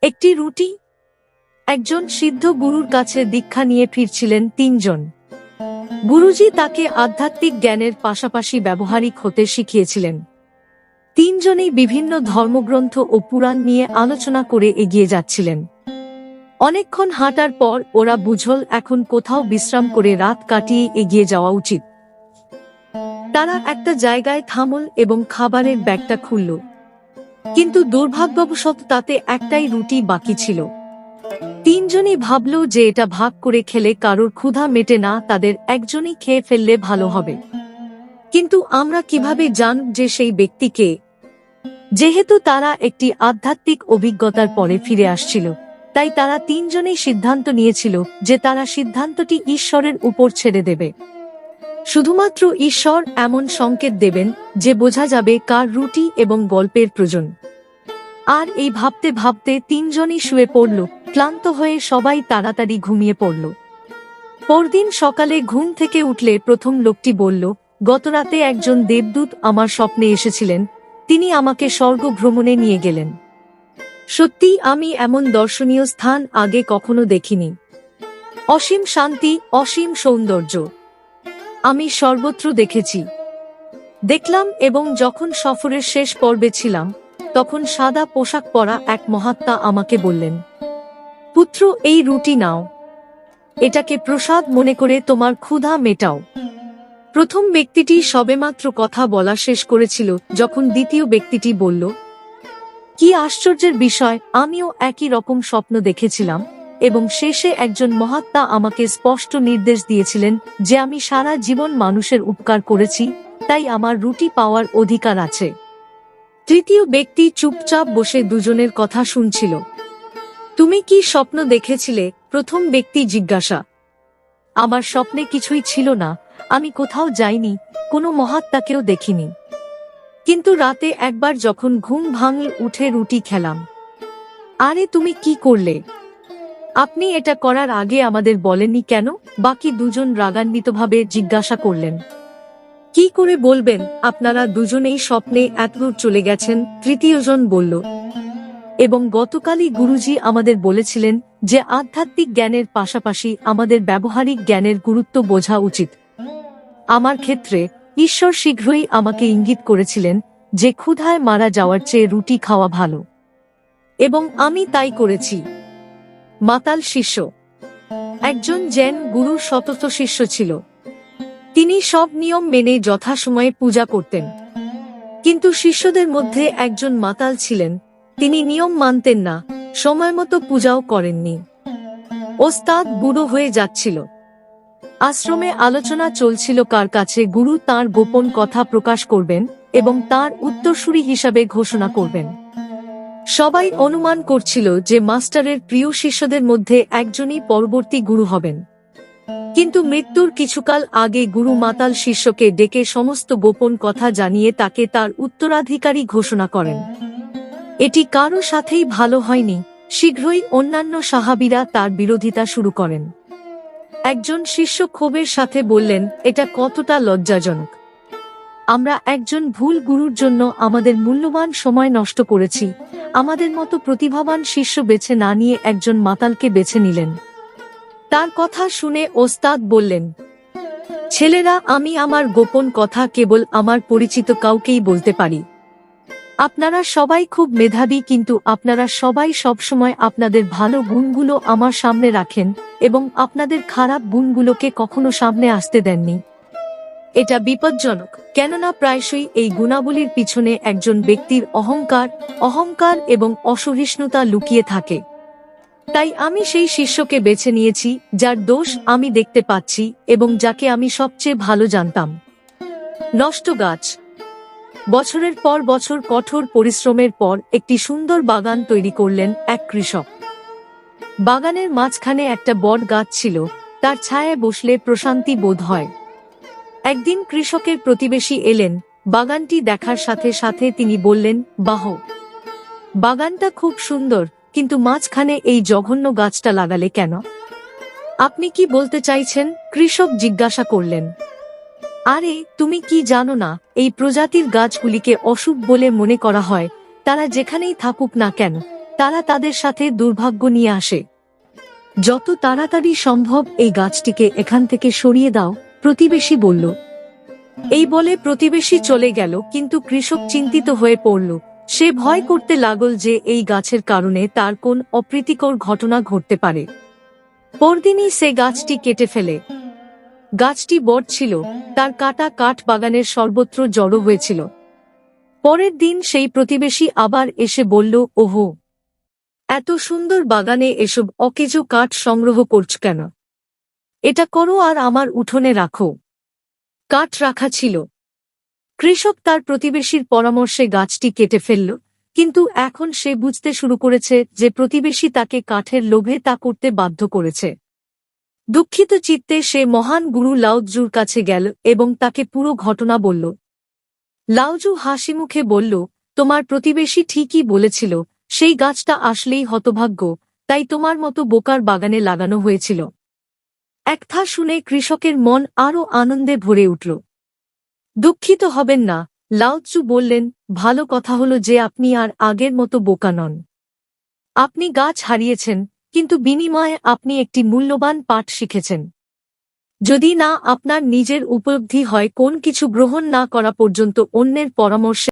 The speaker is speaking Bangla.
একটি রুটি। একজন সিদ্ধ গুরুর কাছে দীক্ষা নিয়ে ফিরছিলেন তিনজন। গুরুজি তাকে আধ্যাত্মিক জ্ঞানের পাশাপাশি ব্যবহারিক হতে শিখিয়েছিলেন। তিনজনেই বিভিন্ন ধর্মগ্রন্থ ও পুরাণ নিয়ে আলোচনা করে এগিয়ে যাচ্ছিলেন। অনেকক্ষণ হাঁটার পর ওরা বুঝল এখন কোথাও বিশ্রাম করে রাত কাটিয়ে এগিয়ে যাওয়া উচিত। তারা একটা জায়গায় থামল এবং খাবারের ব্যাগটা খুলল, কিন্তু দুর্ভাগ্যবশত তাতে একটাই রুটি বাকি ছিল। তিনজনই ভাবল যে এটা ভাগ করে খেলে কারোর ক্ষুধা মেটে না, তাদের একজনই খেয়ে ফেললে ভালো হবে। কিন্তু আমরা কিভাবে জানব যে সেই ব্যক্তি কে? যেহেতু তারা একটি আধ্যাত্মিক অভিজ্ঞতার পরে ফিরে আসছিল, তাই তারা তিনজনেই সিদ্ধান্ত নিয়েছিল যে তারা সিদ্ধান্তটি ঈশ্বরের উপর ছেড়ে দেবে। শুধুমাত্র ঈশ্বর এমন সংকেত দেবেন যে বোঝা যাবে কার রুটি এবং গল্পের প্রয়োজন। আর এই ভাবতে ভাবতে তিনজনই শুয়ে পড়ল। ক্লান্ত হয়ে সবাই তাড়াতাড়ি ঘুমিয়ে পড়ল। পরদিন সকালে ঘুম থেকে উঠলে প্রথম লোকটি বলল, গতরাতে একজন দেবদূত আমার স্বপ্নে এসেছিলেন, তিনি আমাকে স্বর্গ ভ্রমণে নিয়ে গেলেন। সত্যি আমি এমন দর্শনীয় স্থান আগে কখনো দেখিনি। অসীম শান্তি, অসীম সৌন্দর্য আমি সর্বত্র দেখলাম। এবং যখন সফরের শেষ পর্বে ছিলাম, তখন সাদা পোশাক পরা এক মহাত্মা আমাকে বললেন, পুত্র, এই রুটি নাও, এটাকে প্রসাদ মনে করে তোমার ক্ষুধা মেটাও। প্রথম ব্যক্তিটি সবেমাত্র কথা বলা শেষ করেছিল যখন দ্বিতীয় ব্যক্তিটি বলল, কি আশ্চর্যের বিষয়, আমিও একই রকম স্বপ্ন দেখেছিলাম এবং শেষে একজন মহাত্মা আমাকে স্পষ্ট নির্দেশ দিয়েছিলেন যে আমি সারা জীবন মানুষের উপকার করেছি, তাই আমার রুটি পাওয়ার অধিকার আছে। তৃতীয় ব্যক্তি চুপচাপ বসে দুজনের কথা শুনছিল। তুমি কি স্বপ্ন দেখেছিলে? প্রথম ব্যক্তি জিজ্ঞাসা। আমার স্বপ্নে কিছুই ছিল না, আমি কোথাও যাইনি, কোনো মহাত্মাকেও দেখিনি। কিন্তু রাতে একবার যখন ঘুম ভাঙল উঠে রুটি খেলাম। আরে তুমি কি করলে? আপনি এটা করার আগে আমাদের বলেননি কেন? বাকি দুজন রাগান্বিতভাবে জিজ্ঞাসা করলেন। কি করে বলবেন, আপনারা দুজনেই স্বপ্নে এতদূর চলে গেছেন, তৃতীয়জন বলল। এবং গতকালই গুরুজি আমাদের বলেছিলেন যে আধ্যাত্মিক জ্ঞানের পাশাপাশি আমাদের ব্যবহারিক জ্ঞানের গুরুত্ব বোঝা উচিত। আমার ক্ষেত্রে ঈশ্বর শীঘ্রই আমাকে ইঙ্গিত করেছিলেন যে ক্ষুধায় মারা যাওয়ার চেয়ে রুটি খাওয়া ভালো, এবং আমি তাই করেছি। মাতাল শিষ্য। একজন জেন গুরুর শতত শিষ্য ছিল। তিনি সব নিয়ম মেনে যথাসময়ে পূজা করতেন, কিন্তু শিষ্যদের মধ্যে একজন মাতাল ছিলেন। তিনি নিয়ম মানতেন না, সময়মতো পূজাও করেননি। ওস্তাদ বুড়ো হয়ে যাচ্ছিল। আশ্রমে আলোচনা চলছিল কার কাছে গুরু তাঁর গোপন কথা প্রকাশ করবেন এবং তাঁর উত্তরসূরি হিসাবে ঘোষণা করবেন। সবাই অনুমান করছিল যে মাস্টারের প্রিয় শিষ্যদের মধ্যে একজনই পরবর্তী গুরু হবেন। কিন্তু মৃত্যুর কিছুকাল আগে গুরু মাতাল শিষ্যকে ডেকে সমস্ত গোপন কথা জানিয়ে তাকে তার উত্তরাধিকারী ঘোষণা করেন। এটি কারো সাথেই ভালো হয়নি। শীঘ্রই অন্যান্য সাহাবীরা তার বিরোধিতা শুরু করেন। একজন শিষ্য ক্ষোভের সাথে বললেন, এটা কতটা লজ্জাজনক। আমরা একজন ভুল গুরুর জন্য আমাদের মূল্যবান সময় নষ্ট করেছি। আমাদের মতো প্রতিভাবান শিষ্য বেছে না নিয়ে একজন মাতালকে বেছে নিলেন। তার কথা শুনে ওস্তাদ বললেন, ছেলেরা, আমি আমার গোপন কথা কেবল আমার পরিচিত কাউকেই বলতে পারি। আপনারা সবাই খুব মেধাবী, কিন্তু আপনারা সবাই সবসময় আপনাদের ভালো গুণগুলো আমার সামনে রাখেন এবং আপনাদের খারাপ গুণগুলোকে কখনো সামনে আসতে দেননি। এটা বিপজ্জনক, কেননা প্রায়শই এই গুণাবলীর পিছনে একজন ব্যক্তির অহংকার এবং অসহিষ্ণুতা লুকিয়ে থাকে। তাই আমি সেই শিষ্যকে বেছে নিয়েছি যার দোষ আমি দেখতে পাচ্ছি এবং যাকে আমি সবচেয়ে ভালো জানতাম। নষ্ট গাছ। বছরের পর বছর কঠোর পরিশ্রমের পর একটি সুন্দর বাগান তৈরি করলেন এক কৃষক। বাগানের মাঝখানে একটা বট গাছ ছিল, তার ছায়ায় বসলে প্রশান্তি বোধ হয়। একদিন কৃষকের প্রতিবেশী এলেন। বাগানটি দেখার সাথে সাথে তিনি বললেন, বাহ, বাগানটা খুব সুন্দর, কিন্তু মাঝখানে এই জঘন্য গাছটা লাগালে কেন? আপনি কি বলতে চাইছেন? কৃষক জিজ্ঞাসা করলেন। আরে, তুমি কি জানো না, এই প্রজাতির গাছগুলিকে অশুভ বলে মনে করা হয়, তারা যেখানেই থাকুক না কেন। তারা তাদের সাথে দুর্ভাগ্য নিয়ে আসে। যত তাড়াতাড়ি সম্ভব এই গাছটিকে এখান থেকে সরিয়ে দাও, প্রতিবেশী বলল। এই বলে প্রতিবেশী চলে গেল, কিন্তু কৃষক চিন্তিত হয়ে পড়ল। সে ভয় করতে লাগল যে এই গাছের কারণে তার কোন অপ্রীতিকর ঘটনা ঘটতে পারে। পরদিনই সে গাছটি কেটে ফেলে। গাছটি বড় ছিল, তার কাটা কাঠ বাগানের সর্বত্র জড়ো হয়েছিল। পরের দিন সেই প্রতিবেশী আবার এসে বলল, ওহো, এত সুন্দর বাগানে এসব অকেজো কাঠ সংগ্রহ করছ কেন? এটা করো আর আমার উঠোনে রাখো। কাঠ রাখা ছিল। কৃষক তার প্রতিবেশীর পরামর্শে গাছটি কেটে ফেলল, কিন্তু এখন সে বুঝতে শুরু করেছে যে প্রতিবেশী তাকে কাঠের লোভে তা করতে বাধ্য করেছে। দুঃখিত চিত্তে সে মহান গুরু লাওৎজুর কাছে গেল এবং তাকে পুরো ঘটনা বলল। লাওজু হাসিমুখে বলল, তোমার প্রতিবেশী ঠিকই বলেছিল, সেই গাছটা আসলেই হতভাগ্য, তাই তোমার মতো বোকার বাগানে লাগানো হয়েছিল। একথা শুনে কৃষকের মন আরও আনন্দে ভরে উঠল। দুঃখিত হবেন না, লাওৎজু বললেন, ভালো কথা হলো যে আপনি আর আগের মতো বোকা নন। আপনি গাছ হারিয়েছেন, কিন্তু বিনিময়ে আপনি একটি মূল্যবান পাঠ শিখেছেন। যদি না আপনার নিজের উপলব্ধি হয়, কোন কিছু গ্রহণ না করা পর্যন্ত অন্যের পরামর্শে